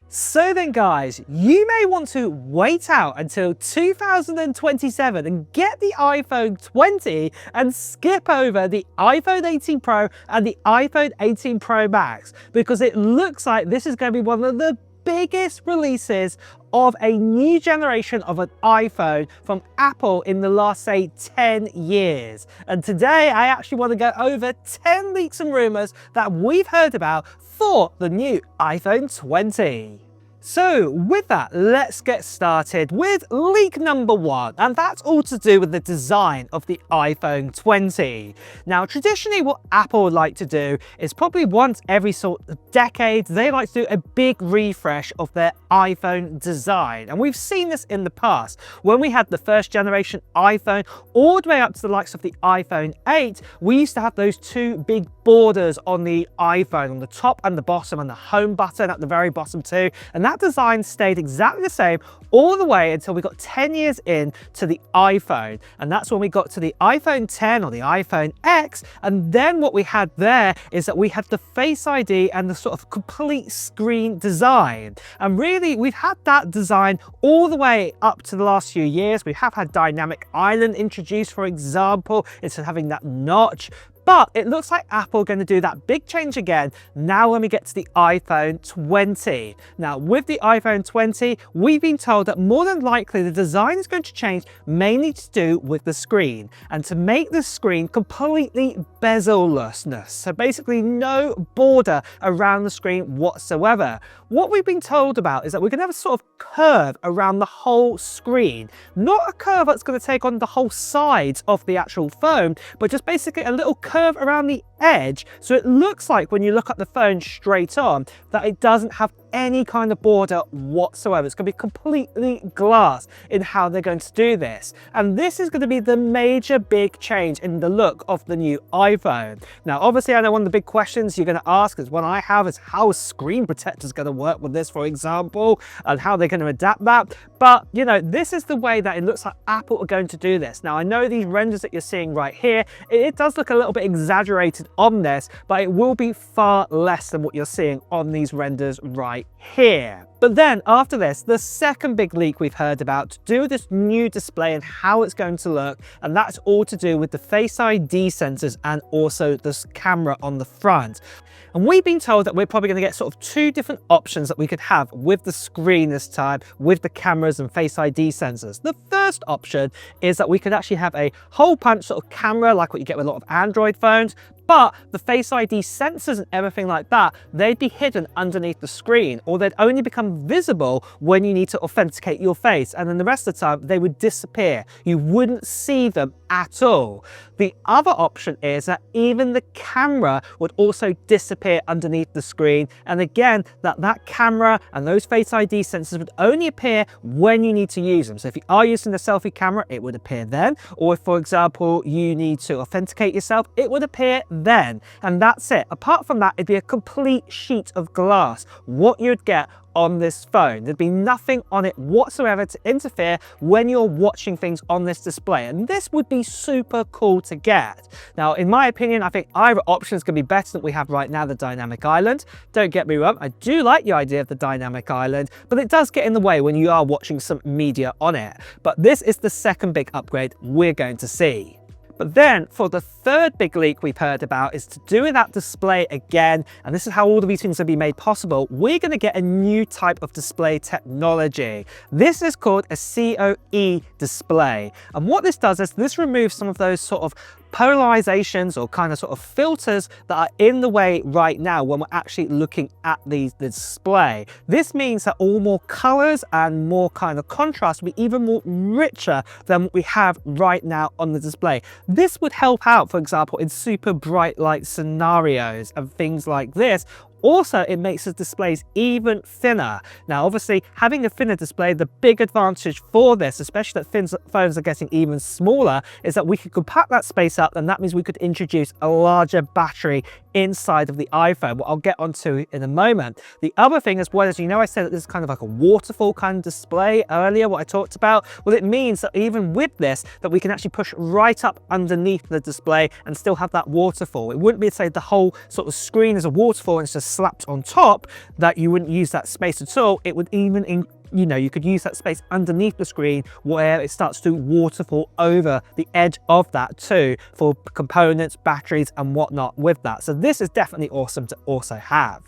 So then guys, you may want to wait out until 2027 and get the iPhone 20 and skip over the iPhone 18 Pro and the iPhone 18 Pro Max, because it looks like this is going to be one of the biggest releases of a new generation of an iPhone from Apple in the last, say, 10 years. And today I actually want to go over 10 leaks and rumors that we've heard about for the new iPhone 20. So with that, let's get started with leak number one, and that's all to do with the design of the iPhone 20. Now, traditionally what Apple would like to do is probably once every sort of decade, they like to do a big refresh of their iPhone design. And we've seen this in the past. When we had the first generation iPhone, all the way up to the likes of the iPhone 8, we used to have those two big borders on the iPhone, on the top and the bottom, and the home button at the very bottom too. And that design stayed exactly the same all the way until we got 10 years in to the iPhone. And that's when we got to the iPhone 10 or the iPhone X. And then what we had there is that we had the Face ID and the sort of complete screen design. And really, we've had that design all the way up to the last few years. We have had Dynamic Island introduced, for example, instead of having that notch. But it looks like Apple are going to do that big change again now when we get to the iPhone 20. Now, with the iPhone 20, we've been told that more than likely the design is going to change, mainly to do with the screen, and to make the screen completely bezel-lessness. So basically no border around the screen whatsoever. What we've been told about is that we're going to have a sort of curve around the whole screen. Not a curve that's going to take on the whole sides of the actual phone, but just basically a little curve around the edge, so it looks like when you look at the phone straight on that it doesn't have any kind of border whatsoever. It's going to be completely glass in how they're going to do this, and this is going to be the major big change in the look of the new iPhone. Now obviously I know one of the big questions you're going to ask, is one I have, is how screen protectors going to work with this, for example, and how they're going to adapt that. But you know, this is the way that it looks like Apple are going to do this. Now I know these renders that you're seeing right here, it does look a little bit exaggerated on this, but it will be far less than what you're seeing on these renders right here. But then after this, the second big leak we've heard about to do with this new display and how it's going to look, and that's all to do with the Face ID sensors and also this camera on the front. And we've been told that we're probably going to get sort of two different options that we could have with the screen this time, with the cameras and Face ID sensors. The first option is that we could actually have a hole punch sort of camera like what you get with a lot of Android phones, but the Face ID sensors and everything like that, they'd be hidden underneath the screen, or they'd only become visible when you need to authenticate your face, and then the rest of the time they would disappear. You wouldn't see them at all. The other option is that even the camera would also disappear underneath the screen, and again that camera and those Face ID sensors would only appear when you need to use them. So if you are using the selfie camera, it would appear then, or if for example you need to authenticate yourself, it would appear then, and that's it. Apart from that, it'd be a complete sheet of glass, what you'd get on this phone. There'd be nothing on it whatsoever to interfere when you're watching things on this display, and this would be super cool to get. Now in my opinion, I think either option is going to be better than we have right now, the Dynamic Island. Don't get me wrong, I do like the idea of the Dynamic Island, but it does get in the way when you are watching some media on it. But this is the second big upgrade we're going to see. But then for the third big leak we've heard about is to do with that display again, and this is how all of these things will be made possible. We're going to get a new type of display technology. This is called a COE display, and what this does is this removes some of those sort of polarizations or kind of sort of filters that are in the way right now when we're actually looking at the display. This means that all more colors and more kind of contrast will be even more richer than what we have right now on the display. This would help out, for example, in super bright light scenarios and things like this. Also, it makes the displays even thinner. Now, obviously, having a thinner display, the big advantage for this, especially that phones are getting even smaller, is that we could compact that space up, and that means we could introduce a larger battery inside of the iPhone, what I'll get onto in a moment. The other thing as well is, I said that this is kind of like a waterfall kind of display earlier, what I talked about. Well, it means that even with this, that we can actually push right up underneath the display and still have that waterfall. It wouldn't be to say the whole sort of screen is a waterfall and it's just slapped on top, that you wouldn't use that space at all. It would even you could use that space underneath the screen where it starts to waterfall over the edge of that too, for components, batteries and whatnot with that. So this is definitely awesome to also have.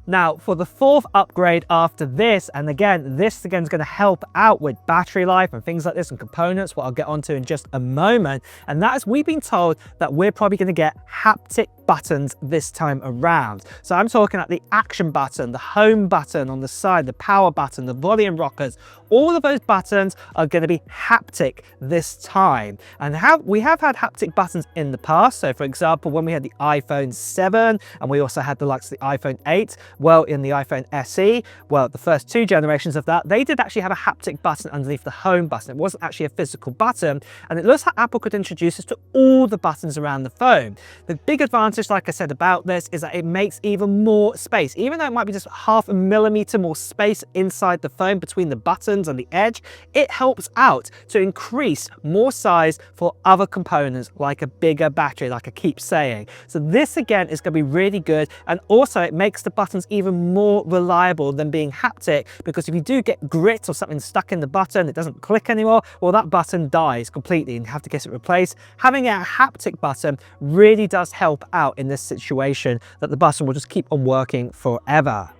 Now, for the fourth upgrade after this, and again, this again is going to help out with battery life and things like this and components, what I'll get onto in just a moment, and that is, we've been told that we're probably going to get haptic buttons this time around. So I'm talking about the action button, the home button on the side, the power button, the volume rockers. All of those buttons are going to be haptic this time. And we have had haptic buttons in the past. So for example, when we had the iPhone 7 and we also had the likes of the iPhone 8, well, in the iPhone SE, well, the first two generations of that, they did actually have a haptic button underneath the home button. It wasn't actually a physical button. And it looks like Apple could introduce this to all the buttons around the phone. The big advantage, like I said, about this is that it makes even more space. Even though it might be just 0.5 millimeter more space inside the phone between the buttons and the edge, it helps out to increase more size for other components like a bigger battery, like I keep saying. So this again is going to be really good, and also it makes the buttons even more reliable than being haptic, because if you do get grit or something stuck in the button, it doesn't click anymore, well, that button dies completely and you have to get it replaced. Having a haptic button really does help out in this situation, that the button will just keep on working forever.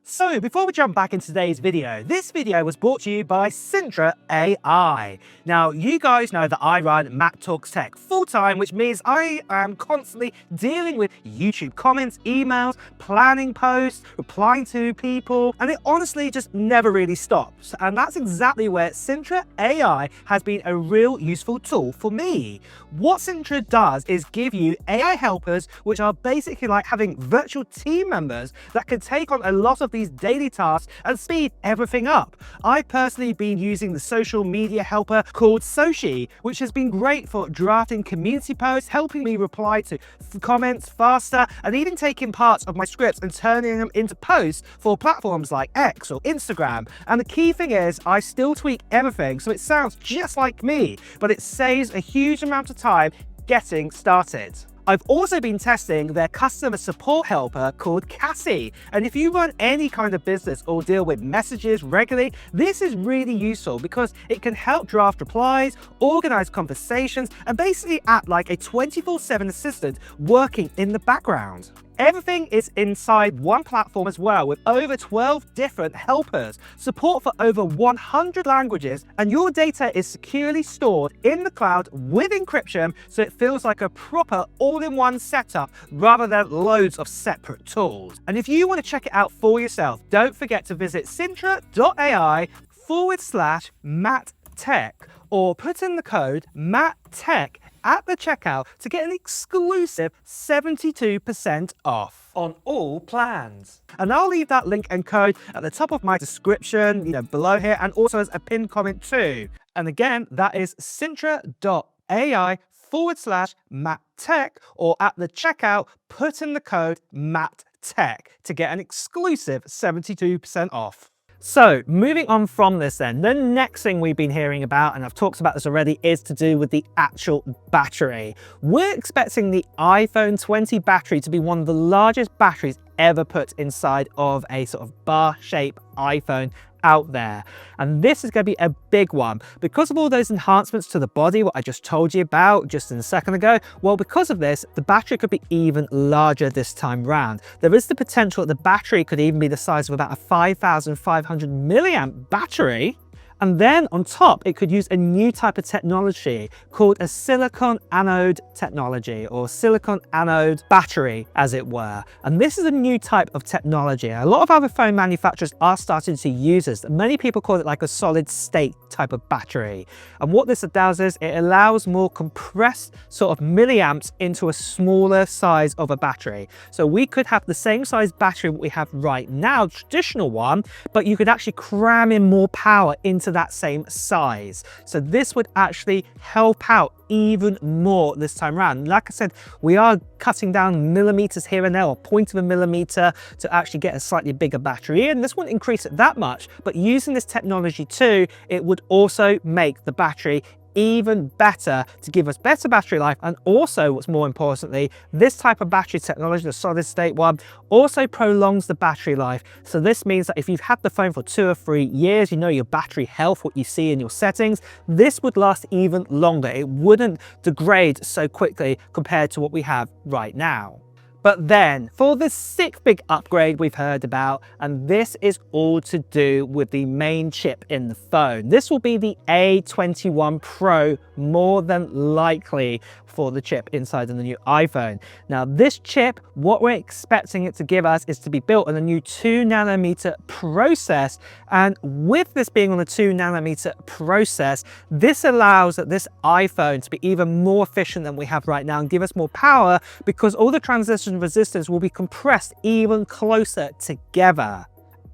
So before we jump back into today's video, this video was brought to you by Sintra AI. Now, you guys know that I run Matt Talks Tech full-time, which means I am constantly dealing with YouTube comments, emails, planning posts, replying to people, and it honestly just never really stops. And that's exactly where Sintra AI has been a real useful tool for me. What Sintra does is give you AI helpers, which are basically like having virtual team members that can take on a lot of these daily tasks and speed everything up. I've personally been using the social media helper called Soshi, which has been great for drafting community posts, helping me reply to comments faster, and even taking parts of my scripts and turning them into posts for platforms like X or Instagram. And the key thing is, I still tweak everything so it sounds just like me, but it saves a huge amount of time getting started. I've also been testing their customer support helper called Cassie. And if you run any kind of business or deal with messages regularly, this is really useful because it can help draft replies, organize conversations, and basically act like a 24/7 assistant working in the background. Everything is inside one platform as well, with over 12 different helpers, support for over 100 languages, and your data is securely stored in the cloud with encryption, so it feels like a proper all-in-one setup rather than loads of separate tools. And if you want to check it out for yourself, don't forget to visit sintra.ai/MattTech or put in the code MattTech at the checkout to get an exclusive 72% off on all plans. And I'll leave that link and code at the top of my description, below here, and also as a pinned comment too. And again, that is sintra.ai/MattTech, or at the checkout, put in the code MattTech to get an exclusive 72% off. So moving on from this then, the next thing we've been hearing about, and I've talked about this already, is to do with the actual battery. We're expecting the iPhone 20 battery to be one of the largest batteries ever put inside of a sort of bar-shaped iPhone out there. And this is going to be a big one because of all those enhancements to the body, what I just told you about just a second ago. Well, because of this, the battery could be even larger this time round. There is the potential that the battery could even be the size of about a 5,500 milliamp battery. And then on top, it could use a new type of technology called a silicon anode technology, or silicon anode battery, as it were. And this is a new type of technology. A lot of other phone manufacturers are starting to use this. Many people call it like a solid state type of battery. And what this does is it allows more compressed sort of milliamps into a smaller size of a battery. So we could have the same size battery we have right now, traditional one, but you could actually cram in more power into into that same size. So this would actually help out even more this time around. Like I said, we are cutting down millimeters here and there, or 0.1 millimeter, to actually get a slightly bigger battery in. This wouldn't increase it that much, but using this technology too, it would also make the battery even better to give us better battery life. And also, what's more importantly, this type of battery technology, the solid state one, also prolongs the battery life. So this means that if you've had the phone for 2 or 3 years, you know your battery health, what you see in your settings, this would last even longer. It wouldn't degrade so quickly compared to what we have right now. But then for the 6th big upgrade we've heard about, and this is all to do with the main chip in the phone. This will be the A21 Pro, more than likely, for the chip inside of the new iPhone. Now this chip, what we're expecting it to give us is to be built on a new 2nm process, and with this being on a 2nm process, this allows this iPhone to be even more efficient than we have right now and give us more power, because all the transition resistors will be compressed even closer together.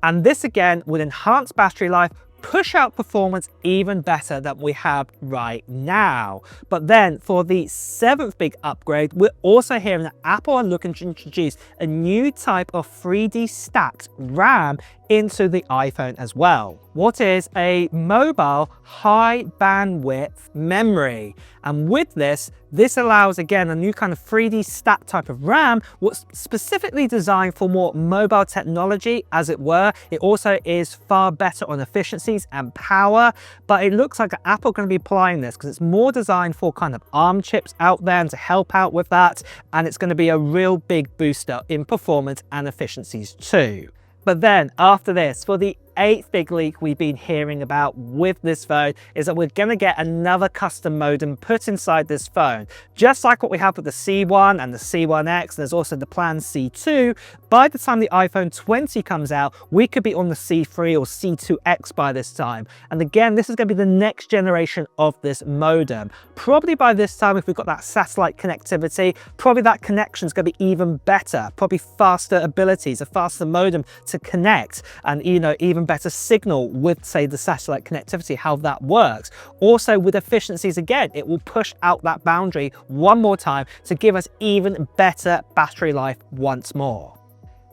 And this again would enhance battery life, push out performance even better than we have right now. But then for the 7th big upgrade, we're also hearing that Apple are looking to introduce a new type of 3D stacked RAM into the iPhone as well. What is a mobile high bandwidth memory. And with this allows, again, a new kind of 3D stack type of RAM, what's specifically designed for more mobile technology, as it were. It also is far better on efficiencies and power, but it looks like Apple are going to be applying this because it's more designed for kind of ARM chips out there and to help out with that. And it's going to be a real big booster in performance and efficiencies too. But then after this, for the 8th big leak we've been hearing about with this phone, is that we're going to get another custom modem put inside this phone. Just like what we have with the C1 and the C1X, there's also the planned C2. By the time the iPhone 20 comes out, we could be on the C3 or C2X by this time. And again, this is going to be the next generation of this modem. Probably by this time, if we've got that satellite connectivity, probably that connection is going to be even better, probably faster abilities, a faster modem to connect, and even better signal with, say, the satellite connectivity, how that works. Also with efficiencies, again, it will push out that boundary one more time to give us even better battery life once more.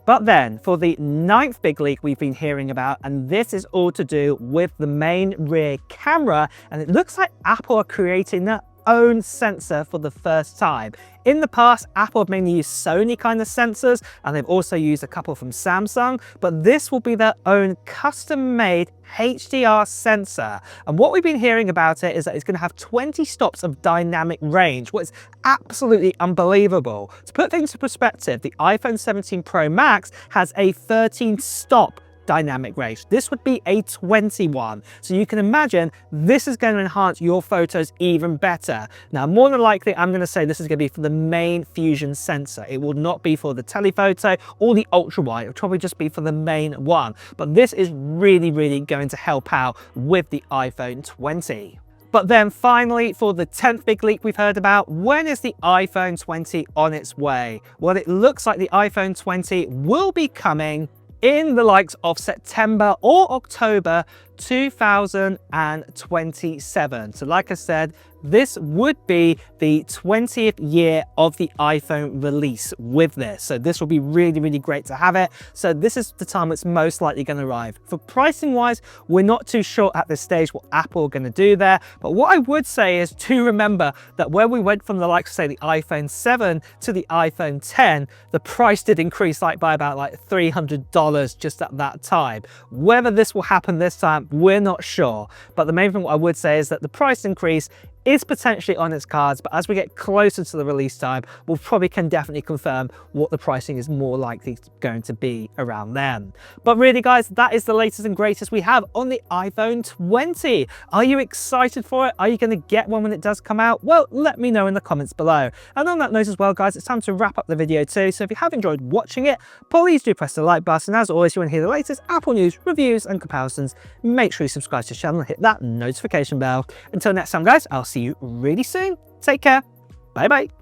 But then for the 9th big leak we've been hearing about, and this is all to do with the main rear camera, and it looks like Apple are creating their own sensor for the first time. In the past, Apple have mainly used Sony kind of sensors, and they've also used a couple from Samsung, but this will be their own custom-made HDR sensor. And what we've been hearing about it is that it's going to have 20 stops of dynamic range, what is absolutely unbelievable. To put things into perspective, the iPhone 17 Pro Max has a 13-stop dynamic range. This would be a 21. So you can imagine this is going to enhance your photos even better. Now, more than likely, I'm going to say this is going to be for the main fusion sensor. It will not be for the telephoto or the ultra wide. It'll probably just be for the main one. But this is really, really going to help out with the iPhone 20. But then finally, for the 10th big leak we've heard about, when is the iPhone 20 on its way? Well, it looks like the iPhone 20 will be coming in the likes of September or October 2027. So like I said, this would be the 20th year of the iPhone release with this. So this will be really, really great to have it. So this is the time it's most likely going to arrive. For pricing wise, we're not too sure at this stage what Apple are going to do there. But what I would say is to remember that when we went from the likes of, say, the iPhone 7 to the iPhone 10, the price did increase by about $300 just at that time. Whether this will happen this time, we're not sure. But the main thing what I would say is that the price increase is potentially on its cards, but as we get closer to the release time, we'll probably can definitely confirm what the pricing is more likely going to be around then. But really, guys, that is the latest and greatest we have on the iPhone 20. Are you excited for it? Are you going to get one when it does come out? Well, let me know in the comments below. And on that note as well, guys, it's time to wrap up the video too. So if you have enjoyed watching it, please do press the like button. As always, if you want to hear the latest Apple news, reviews and comparisons, make sure you subscribe to the channel and hit that notification bell. Until next time, guys, I'll see you really soon. Take care. Bye bye.